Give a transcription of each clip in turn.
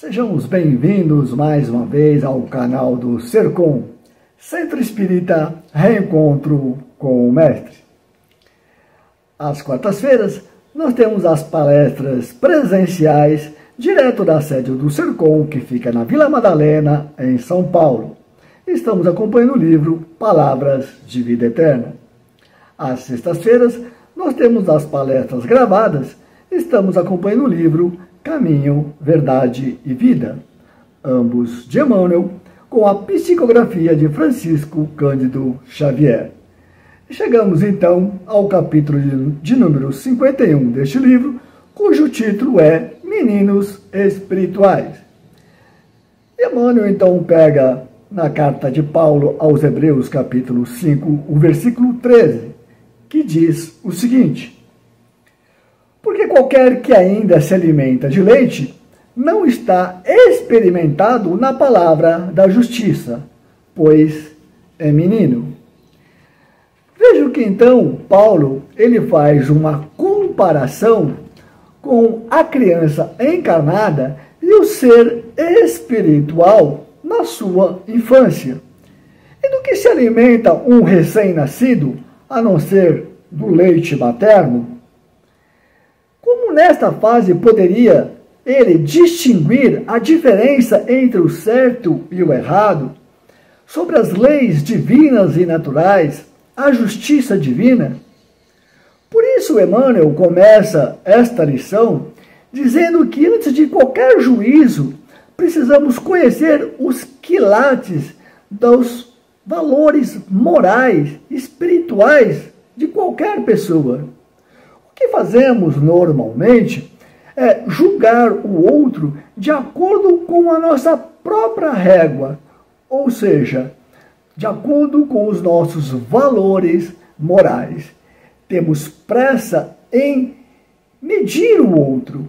Sejamos bem-vindos mais uma vez ao canal do Sercom, Centro Espírita Reencontro com o Mestre. Às quartas-feiras, nós temos as palestras presenciais direto da sede do Sercom, que fica na Vila Madalena, em São Paulo. Estamos acompanhando o livro Palavras de Vida Eterna. Às sextas-feiras, nós temos as palestras gravadas. Estamos acompanhando o livro Caminho, Verdade e Vida, ambos de Emmanuel, com a psicografia de Francisco Cândido Xavier. Chegamos então ao capítulo de número 51 deste livro, cujo título é Meninos Espirituais. Emmanuel então pega na carta de Paulo aos Hebreus, capítulo 5, o versículo 13, que diz o seguinte: porque qualquer que ainda se alimenta de leite não está experimentado na palavra da justiça, pois é menino. Veja que então Paulo ele faz uma comparação com a criança encarnada e o ser espiritual na sua infância. E do que se alimenta um recém-nascido, a não ser do leite materno? Como nesta fase poderia ele distinguir a diferença entre o certo e o errado, sobre as leis divinas e naturais, a justiça divina? Por isso Emmanuel começa esta lição dizendo que antes de qualquer juízo, precisamos conhecer os quilates dos valores morais, espirituais de qualquer pessoa. O que fazemos normalmente é julgar o outro de acordo com a nossa própria régua, ou seja, de acordo com os nossos valores morais. Temos pressa em medir o outro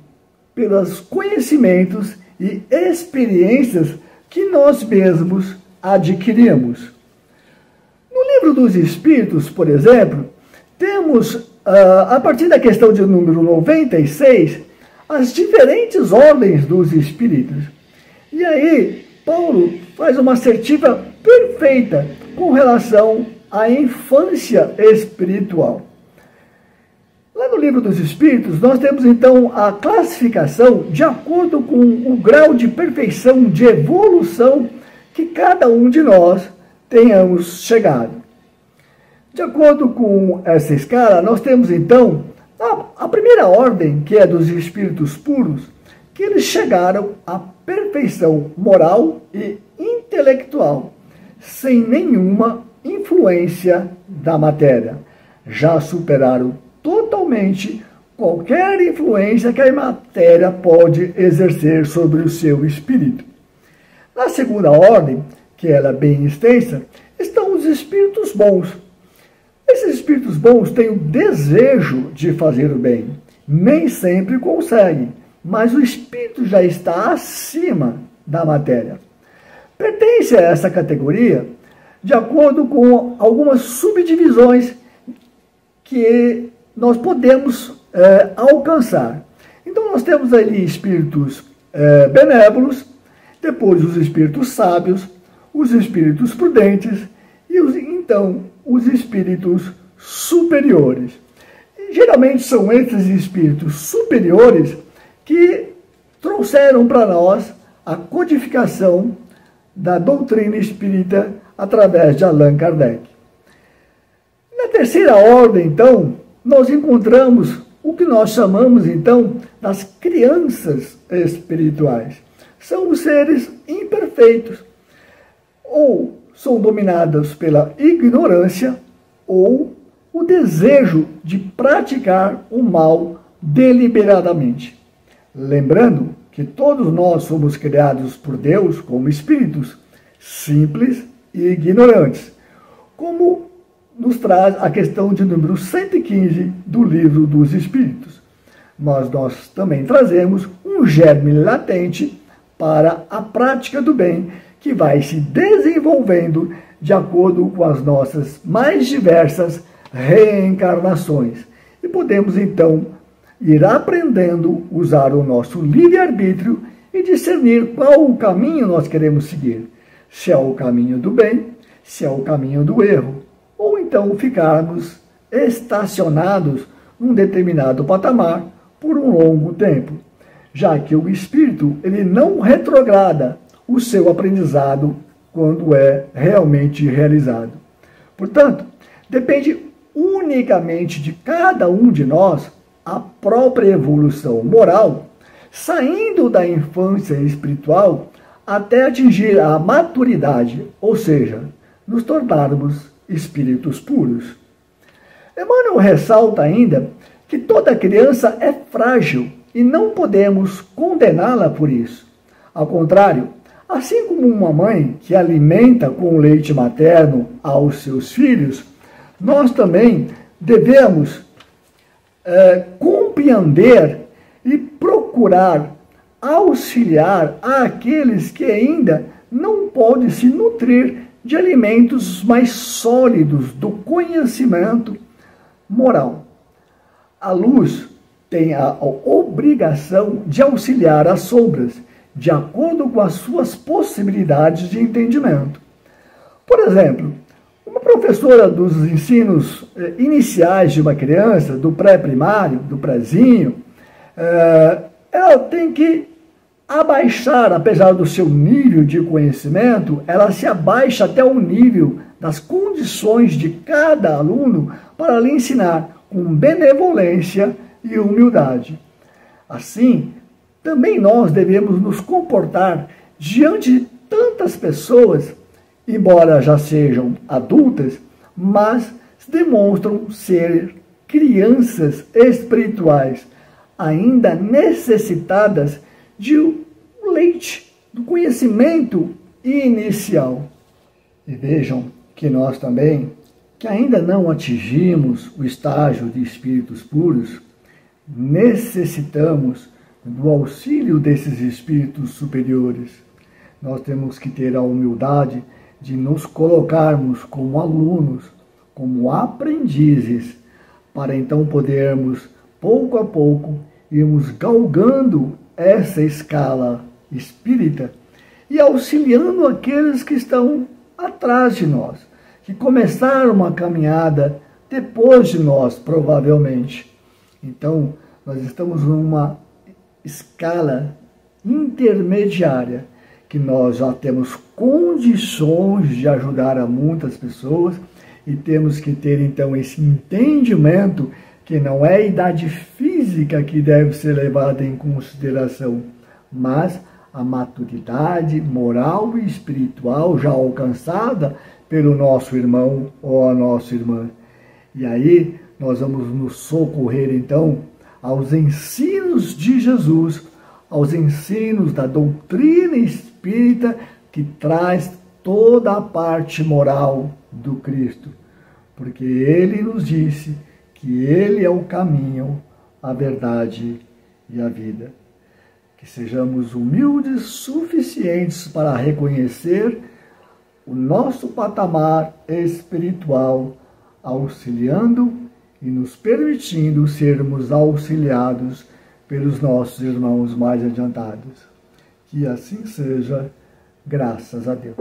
pelos conhecimentos e experiências que nós mesmos adquirimos. No Livro dos Espíritos, por exemplo, temos, a partir da questão de número 96, as diferentes ordens dos espíritos. E aí, Paulo faz uma assertiva perfeita com relação à infância espiritual. Lá no Livro dos Espíritos, nós temos então a classificação de acordo com o grau de perfeição, de evolução que cada um de nós tenhamos chegado. De acordo com essa escala, nós temos então a primeira ordem, que é dos espíritos puros, que eles chegaram à perfeição moral e intelectual, sem nenhuma influência da matéria. Já superaram totalmente qualquer influência que a matéria pode exercer sobre o seu espírito. Na segunda ordem, que ela é bem extensa, estão os espíritos bons. Esses espíritos bons têm o desejo de fazer o bem. Nem sempre conseguem, mas o espírito já está acima da matéria. Pertence a essa categoria de acordo com algumas subdivisões que nós podemos alcançar. Então nós temos ali espíritos benévolos, depois os espíritos sábios, os espíritos prudentes e os espíritos superiores. E, geralmente são esses espíritos superiores que trouxeram para nós a codificação da doutrina espírita através de Allan Kardec. Na terceira ordem, então, nós encontramos o que nós chamamos, então, das crianças espirituais. São os seres imperfeitos, ou são dominados pela ignorância ou o desejo de praticar o mal deliberadamente. Lembrando que todos nós somos criados por Deus como espíritos simples e ignorantes, como nos traz a questão de número 115 do Livro dos Espíritos. Mas nós também trazemos um germe latente para a prática do bem, que vai se desenvolvendo de acordo com as nossas mais diversas reencarnações. E podemos, então, ir aprendendo a usar o nosso livre-arbítrio e discernir qual o caminho nós queremos seguir. Se é o caminho do bem, se é o caminho do erro, ou então ficarmos estacionados num determinado patamar por um longo tempo, já que o espírito ele não retrograda o seu aprendizado quando é realmente realizado. Portanto, depende unicamente de cada um de nós a própria evolução moral, saindo da infância espiritual até atingir a maturidade, ou seja, nos tornarmos espíritos puros. Emmanuel ressalta ainda que toda criança é frágil e não podemos condená-la por isso. Ao contrário, assim como uma mãe que alimenta com leite materno aos seus filhos, nós também devemos compreender e procurar auxiliar aqueles que ainda não podem se nutrir de alimentos mais sólidos do conhecimento moral. A luz tem a obrigação de auxiliar as sombras, de acordo com as suas possibilidades de entendimento. Por exemplo, uma professora dos ensinos iniciais de uma criança, do pré-primário, do prézinho, ela tem que abaixar, apesar do seu nível de conhecimento, ela se abaixa até o nível das condições de cada aluno para lhe ensinar com benevolência e humildade. Assim, também nós devemos nos comportar diante de tantas pessoas, embora já sejam adultas, mas demonstram ser crianças espirituais, ainda necessitadas de leite, do conhecimento inicial. E vejam que nós também, que ainda não atingimos o estágio de espíritos puros, necessitamos do auxílio desses espíritos superiores. Nós temos que ter a humildade de nos colocarmos como alunos, como aprendizes, para então podermos, pouco a pouco, irmos galgando essa escala espírita e auxiliando aqueles que estão atrás de nós, que começaram uma caminhada depois de nós, provavelmente. Então, nós estamos numa escala intermediária, que nós já temos condições de ajudar a muitas pessoas e temos que ter, então, esse entendimento que não é a idade física que deve ser levada em consideração, mas a maturidade moral e espiritual já alcançada pelo nosso irmão ou a nossa irmã. E aí nós vamos nos socorrer, então, aos ensinos de Jesus, aos ensinos da doutrina espírita que traz toda a parte moral do Cristo. Porque Ele nos disse que Ele é o caminho, a verdade e a vida. Que sejamos humildes suficientes para reconhecer o nosso patamar espiritual, auxiliando e nos permitindo sermos auxiliados pelos nossos irmãos mais adiantados. Que assim seja, graças a Deus.